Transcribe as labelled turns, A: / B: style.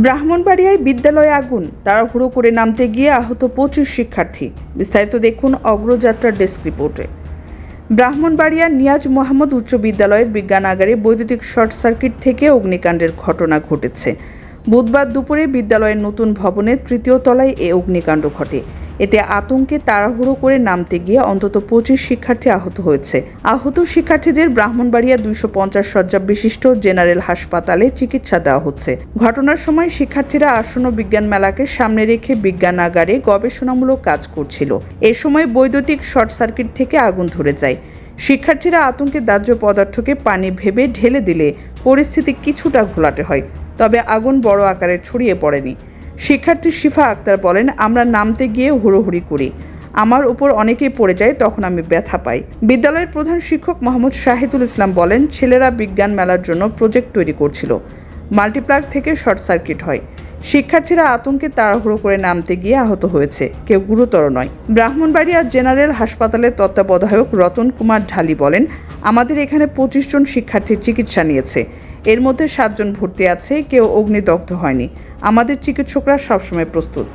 A: ব্রাহ্মণবাড়িয়ায় বিদ্যালয়ে আগুন, তাড়াহুড়ো করে নামতে গিয়ে আহত 25 শিক্ষার্থী। বিস্তারিত দেখুন অগ্রযাত্রার ডেস্ক রিপোর্টে। ব্রাহ্মণবাড়িয়ার নিয়াজ মোহাম্মদ উচ্চ বিদ্যালয়ের বিজ্ঞানাগারে বৈদ্যুতিক শর্ট সার্কিট থেকে অগ্নিকাণ্ডের ঘটনা ঘটেছে। বুধবার দুপুরে বিদ্যালয়ের নতুন ভবনের তৃতীয় তলায় এ অগ্নিকাণ্ড ঘটে। এতে আতঙ্কে তাড়াহুড়ো করে নামতে গিয়ে অন্তত 25 শিক্ষার্থী আহত হয়েছে। আহত শিক্ষার্থীদের ব্রাহ্মণবাড়িয়া 250 শয্যা বিশিষ্ট জেনারেল হাসপাতালে চিকিৎসা দেওয়া হচ্ছে। ঘটনার সময় শিক্ষার্থীরা আসন্ন বিজ্ঞান মেলাকে সামনে রেখে বিজ্ঞানাগারে গবেষণামূলক কাজ করছিল। এ সময় বৈদ্যুতিক শর্ট সার্কিট থেকে আগুন ধরে যায়। শিক্ষার্থীরা আতঙ্কে দাহ্য পদার্থকে পানি ভেবে ঢেলে দিলে পরিস্থিতি কিছুটা ঘোলাটে হয়, তবে আগুন বড় আকারে ছড়িয়ে পড়েনি। শিক্ষার্থী শিফা আক্তার বলেন, আমরা নামতে গিয়ে হুড়োহুড়ি করি, আমার উপর অনেকেই পড়ে যায়, তখন আমি ব্যথা পাই। বিদ্যালয়ের প্রধান শিক্ষক মোহাম্মদ শাহিদুল ইসলাম বলেন, ছেলেরা বিজ্ঞান মেলার জন্য প্রজেক্ট তৈরি করছিল, মাল্টিপ্লাগ থেকে শর্ট সার্কিট হয়। শিক্ষার্থীরা আতঙ্কে তাড়াহুড়ো করে নামতে গিয়ে আহত হয়েছে, কেউ গুরুতর নয়। ব্রাহ্মণবাড়িয়া জেনারেল হাসপাতালের তত্ত্বাবধায়ক রতন কুমার ঢালি বলেন, আমাদের এখানে 25 জন শিক্ষার্থীর চিকিৎসা নিয়েছে, এর মধ্যে 7 জন ভর্তি আছে, কেউ অগ্নিদগ্ধ হয়নি। আমাদের চিকিৎসকরা সবসময় প্রস্তুত।